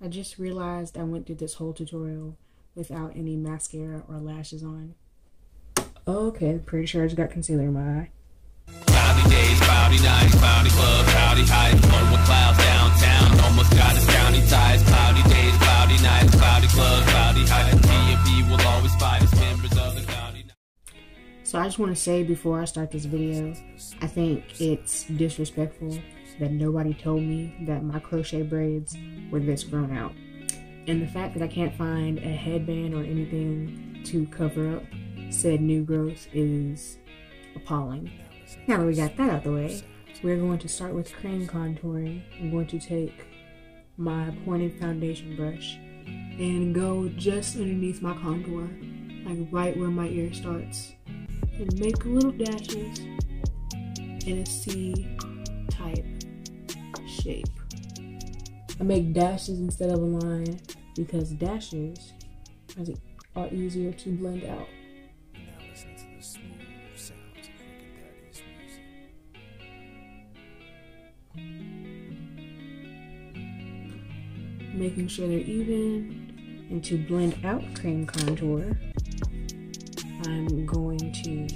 I just realized I went through this whole tutorial without any mascara or lashes on. Okay, pretty sure I just got concealer in my eye. Cloudy days, cloudy nights, cloudy club, cloudy heights, low with clouds downtown, almost got us county ties. Cloudy days, cloudy nights, cloudy club, cloudy heights, T&P will always fight as members of the cloudy night. So I just want to say before I start this video, I think it's disrespectful that nobody told me that my crochet braids were this grown out. And the fact that I can't find a headband or anything to cover up said new growth is appalling. Now that we got that out of the way, we're going to start with crayon contouring. I'm going to take my pointed foundation brush and go just underneath my contour, like right where my ear starts, and make little dashes in a C-type shape. I make dashes instead of a line because dashes are easier to blend out. Making sure they're even, and to blend out crayon contour, I'm going to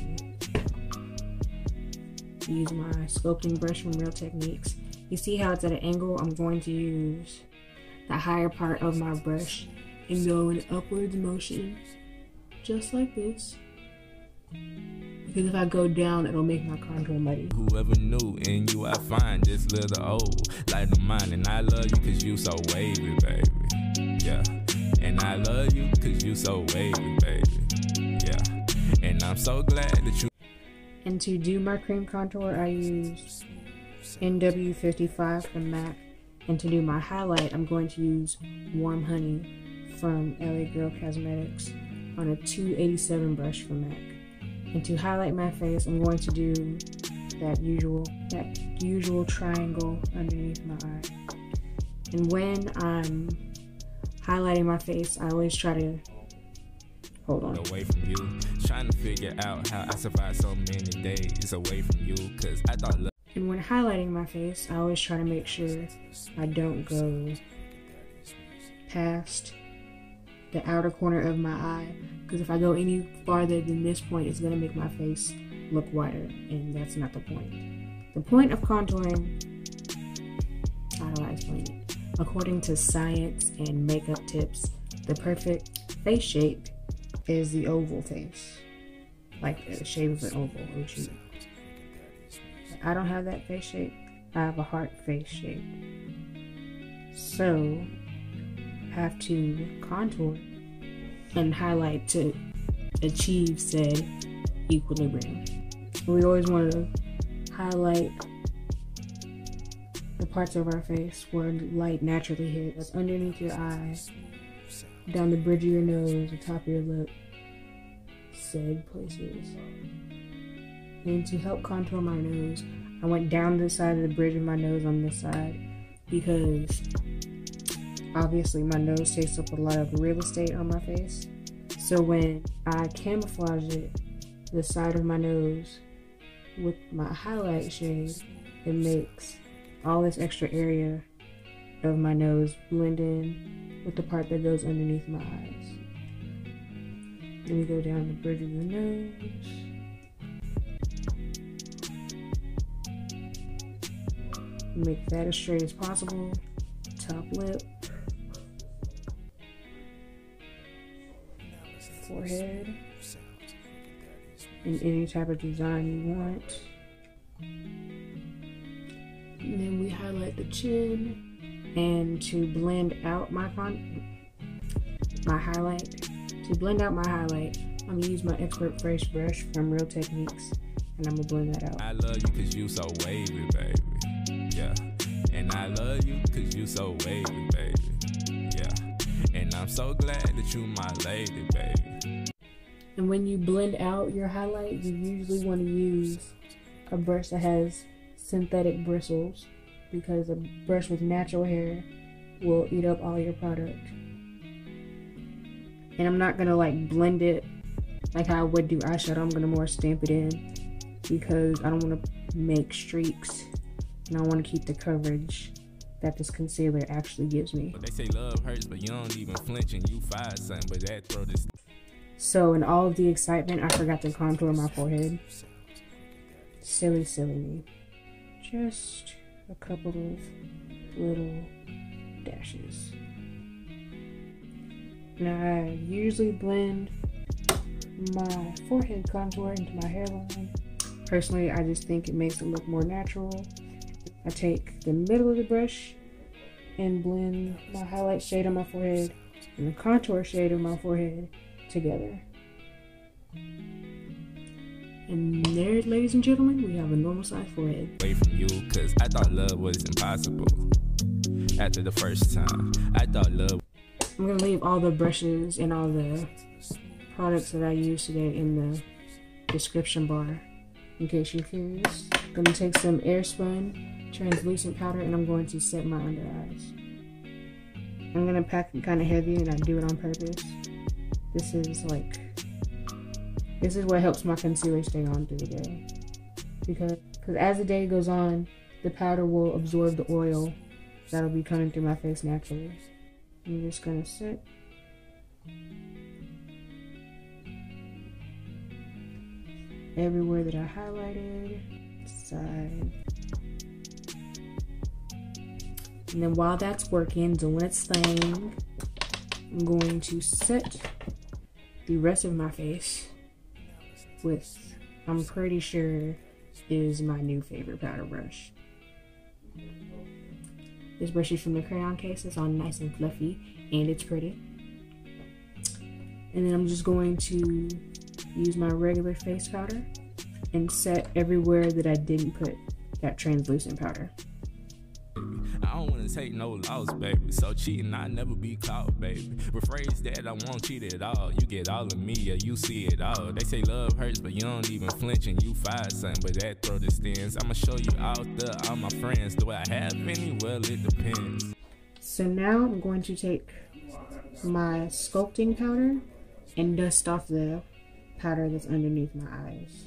use my sculpting brush from Real Techniques. You see how it's at an angle? I'm going to use the higher part of my brush and go in upwards motion, just like this. Because if I go down, it'll make my contour muddy. Whoever knew in you I find this little old light of mine, and I love you cause you so wavy, baby. Yeah. And I love you cause you so wavy, baby. Yeah. And I'm so glad that you. And to do my cream contour, I use NW55 from MAC. And to do my highlight, I'm going to use Warm Honey from LA Girl Cosmetics on a 287 brush from MAC. And to highlight my face, I'm going to do that usual triangle underneath my eye. And when I'm highlighting my face, I always try to hold on. Away from you, trying to figure out how I survived so many days away from you, cause I thought. And when highlighting my face, I always try to make sure I don't go past the outer corner of my eye, because if I go any farther than this point, it's gonna make my face look wider, and that's not the point. The point of contouring, how do I explain it? According to science and makeup tips, the perfect face shape is the oval face, like the shape of an oval. I don't have that face shape. I have a heart face shape. So I have to contour and highlight to achieve said equilibrium. We always want to highlight the parts of our face where light naturally hits. That's underneath your eye, down the bridge of your nose, the top of your lip, said places. And to help contour my nose, I went down the side of the bridge of my nose on this side because obviously my nose takes up a lot of real estate on my face. So when I camouflage it, the side of my nose with my highlight shade, it makes all this extra area of my nose blend in with the part that goes underneath my eyes. Then we go down the bridge of the nose. Make that as straight as possible. Top lip. Forehead. In any type of design you want. And then we highlight the chin. And to blend out my highlight, I'm gonna use my Expert Fresh brush from Real Techniques, and I'm gonna blend that out. I love you cause you so wavy, baby. Yeah. And I love you cause you so wavy, baby. Yeah. And I'm so glad that you my lady, baby. And when you blend out your highlight, you usually want to use a brush that has synthetic bristles, because a brush with natural hair will eat up all your product. And I'm not gonna like blend it like how I would do eyeshadow. I'm gonna more stamp it in because I don't want to make streaks, and I want to keep the coverage that this concealer actually gives me. But they say love hurts, but you don't even flinch and you find something, but that throw this. So in all of the excitement, I forgot to contour my forehead. Silly me. Just a couple of little dashes. Now I usually blend my forehead contour into my hairline. Personally, I just think it makes it look more natural. I take the middle of the brush and blend my highlight shade on my forehead and the contour shade of my forehead together. And there, ladies and gentlemen, we have a normal size forehead. Away from you, cause I thought love was impossible. After the first time, I thought love. I'm gonna leave all the brushes and all the products that I use today in the description bar, in case you're curious. I'm gonna take some Airspun translucent powder and I'm going to set my under eyes. I'm gonna pack it kind of heavy and I do it on purpose. This is what helps my concealer stay on through the day. Because as the day goes on, the powder will absorb the oil that'll be coming through my face naturally. I'm just gonna set. Everywhere that I highlighted, side. And then while that's working, doing its thing, I'm going to set the rest of my face with, I'm pretty sure, is my new favorite powder brush. This brush is from the crayon case. It's all nice and fluffy and it's pretty. And then I'm just going to use my regular face powder and set everywhere that I didn't put that translucent powder. I don't wanna take no loss, baby. So cheating, I never be caught, baby. Rephrase that, I won't cheat at all. You get all of me, yeah, you see it all. They say love hurts, but you don't even flinch and you find something, but that throw the stings. I'ma show you out there, all my friends. Do I have any? Well, it depends. So now I'm going to take my sculpting powder and dust off the powder that's underneath my eyes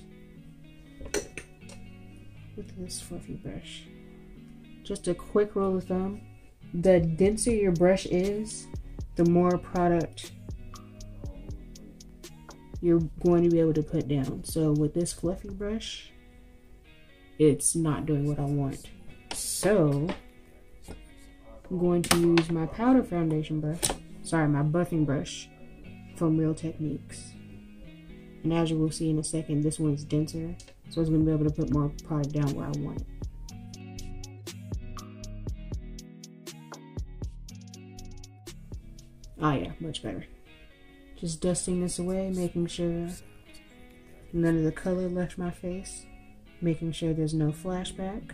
with this fluffy brush. Just a quick rule of thumb, the denser your brush is, the more product you're going to be able to put down. So with this fluffy brush, it's not doing what I want. So I'm going to use my powder foundation brush, my buffing brush from Real Techniques. And as you will see in a second, this one's denser, so it's going to be able to put more product down where I want it. Oh yeah, much better. Just dusting this away, making sure none of the color left my face, making sure there's no flashback.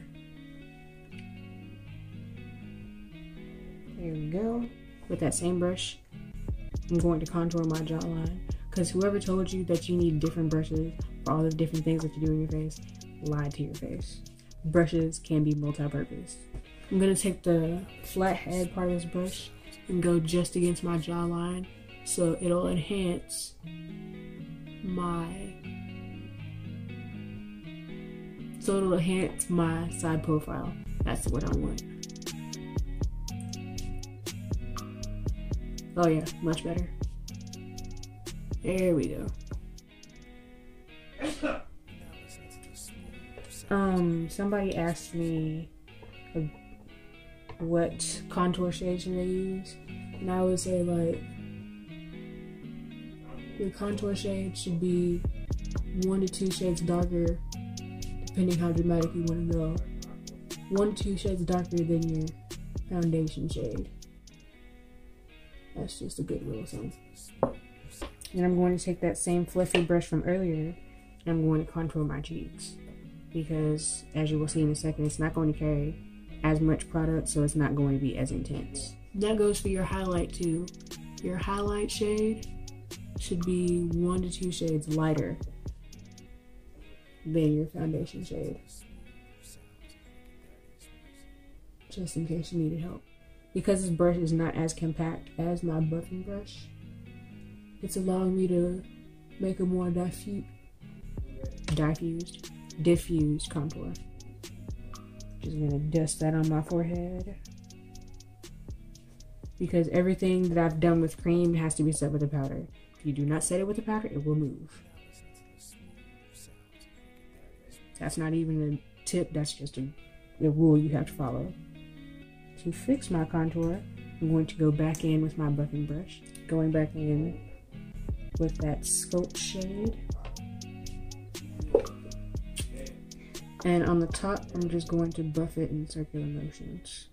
There we go. With that same brush, I'm going to contour my jawline, because whoever told you that you need different brushes for all the different things that you do in your face lied to your face. Brushes can be multi-purpose. I'm going to take the flat head part of this brush and go just against my jawline, so it'll enhance my side profile. That's what I want. Oh yeah, much better. There we go. Somebody asked me what contour shade should they use, and I would say like your contour shade should be 1 to 2 shades darker, depending how dramatic you want to go. 1 to 2 shades darker than your foundation shade. That's just a good rule of thumb. And I'm going to take that same fluffy brush from earlier and I'm going to contour my cheeks, because as you will see in a second, it's not going to carry as much product, so it's not going to be as intense. That goes for your highlight too. Your highlight shade should be 1 to 2 shades lighter than your foundation shade, just in case you needed help. Because this brush is not as compact as my buffing brush, it's allowing me to make a more diffused contour. Just gonna dust that on my forehead. because everything that I've done with cream has to be set with a powder. If you do not set it with a powder, it will move. That's not even a tip, that's just a rule you have to follow. To fix my contour, I'm going to go back in with my buffing brush. Going back in with that Sculpt shade. And on the top, I'm just going to buff it in circular motions.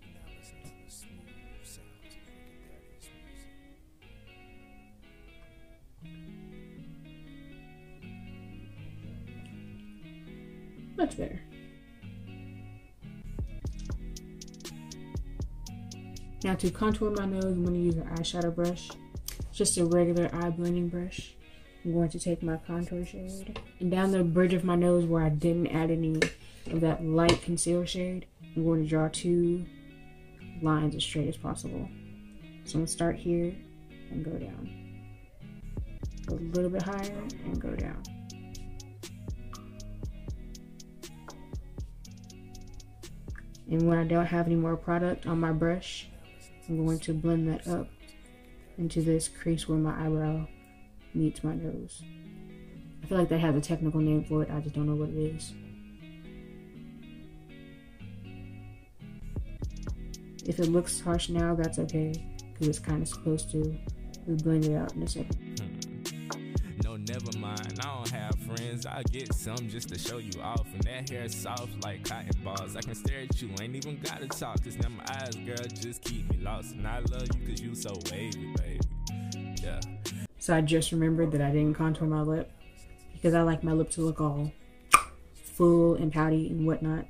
Much better. Now to contour my nose, I'm going to use an eyeshadow brush. Just a regular eye blending brush. I'm going to take my contour shade, and down the bridge of my nose where I didn't add any of that light concealer shade, I'm going to draw 2 lines as straight as possible. So I'm going to start here and go down. Go a little bit higher and go down. And when I don't have any more product on my brush, I'm going to blend that up into this crease where my eyebrow meets my nose. I feel like that has a technical name for it, I just don't know what it is. If it looks harsh now, that's okay, because it's kind of supposed to. We'll blend it out in a second. No, never mind, I don't have friends. I get some just to show you off. And that hair soft like cotton balls. I can stare at you, ain't even gotta talk. Cause now my eyes, girl, just keep me lost. And I love you cause you so wavy, baby. Yeah. So I just remembered that I didn't contour my lip, because I like my lip to look all full and pouty and whatnot.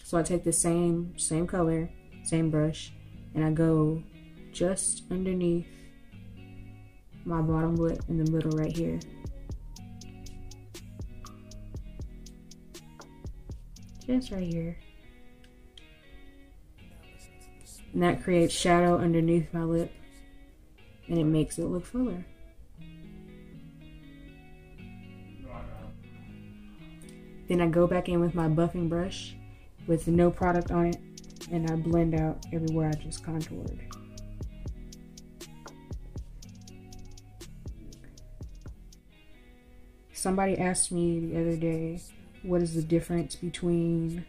So I take the same color, same brush, and I go just underneath my bottom lip in the middle right here. Just right here. And that creates shadow underneath my lip, and it makes it look fuller. Then I go back in with my buffing brush with no product on it, and I blend out everywhere I just contoured. Somebody asked me the other day, what is the difference between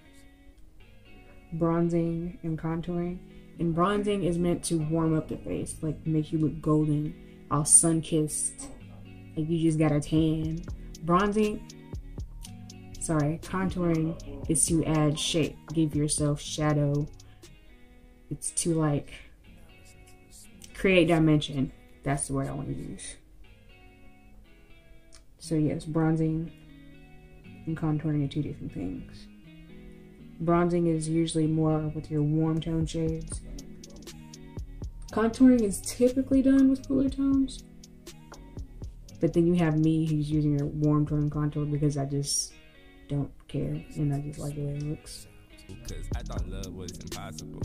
bronzing and contouring? And bronzing is meant to warm up the face, like make you look golden, all sun-kissed, like you just got a tan. Contouring is to add shape, give yourself shadow. It's to like create dimension. That's the word I want to use. So yes, bronzing and contouring are 2 different things. Bronzing is usually more with your warm tone shades. Contouring is typically done with cooler tones. But then you have me who's using a warm tone contour because I just don't care and I just like the way it looks. Because I thought love was impossible.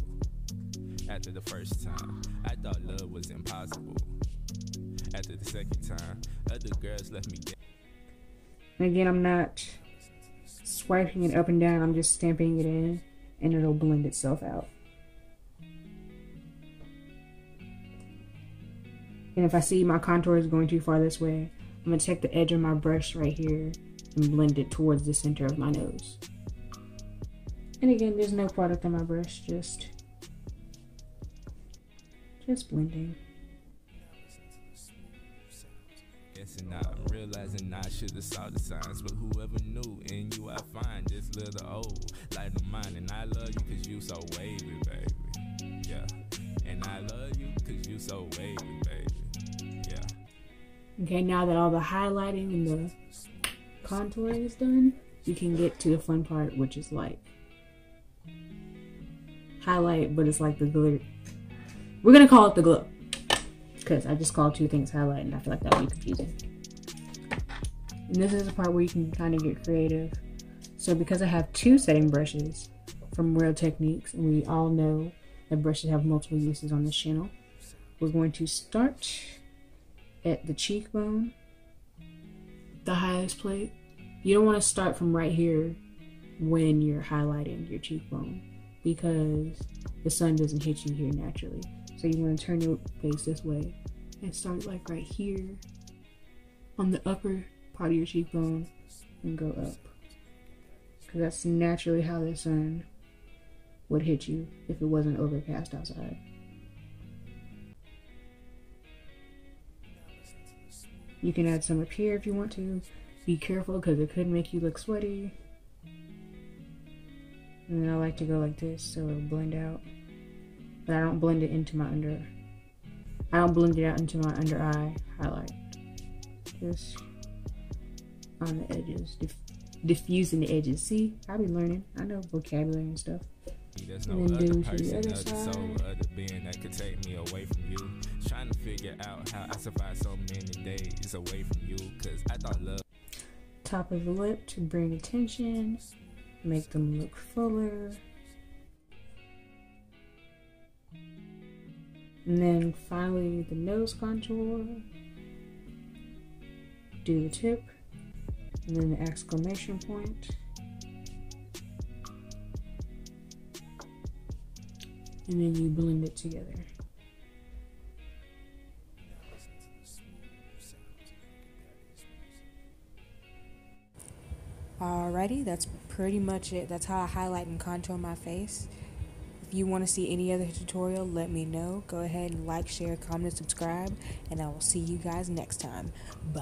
After the first time, I thought love was impossible. After the second time, other girls left me get. And again, I'm not swiping it up and down, I'm just stamping it in and it'll blend itself out. And if I see my contour is going too far this way, I'm going to take the edge of my brush right here and blend it towards the center of my nose. And again, there's no product on my brush, just blending. And I'm realizing I should have saw the signs, but whoever knew in you I find this little old light of mine. And I love you cause you so wavy, baby. Yeah. And I love you cause you so wavy, baby. Yeah. Okay, now that all the highlighting and the contouring is done, you can get to the fun part, which is like highlight, but it's like the glitter. We're gonna call it the glow, because I just called 2 things highlight and I feel like that would be confusing. And this is the part where you can kind of get creative. So because I have 2 setting brushes from Real Techniques, and we all know that brushes have multiple uses on this channel, we're going to start at the cheekbone, the highest plate. You don't want to start from right here when you're highlighting your cheekbone, because the sun doesn't hit you here naturally. So So you want to turn your face this way and start like right here on the upper part of your cheekbone and go up. Because that's naturally how the sun would hit you if it wasn't overcast outside. You can add some up here if you want to. Be careful because it could make you look sweaty. And then I like to go like this so it'll blend out. But I don't blend it into my I don't blend it out into my under eye highlight. Just on the edges, diffusing the edges. See, I be learning. I know vocabulary and stuff. There's no other person, other soul, other being that could take me away from you. Trying to figure out how I survived so many days away from you, cause I thought love. Top of the lip to bring attention, make them look fuller. And then finally the nose contour. Do the tip, and then the exclamation point. And then you blend it together. Alrighty, that's pretty much it. That's how I highlight and contour my face. If you want to see any other tutorial, let me know. Go ahead and like, share, comment, subscribe, and I will see you guys next time. Bye.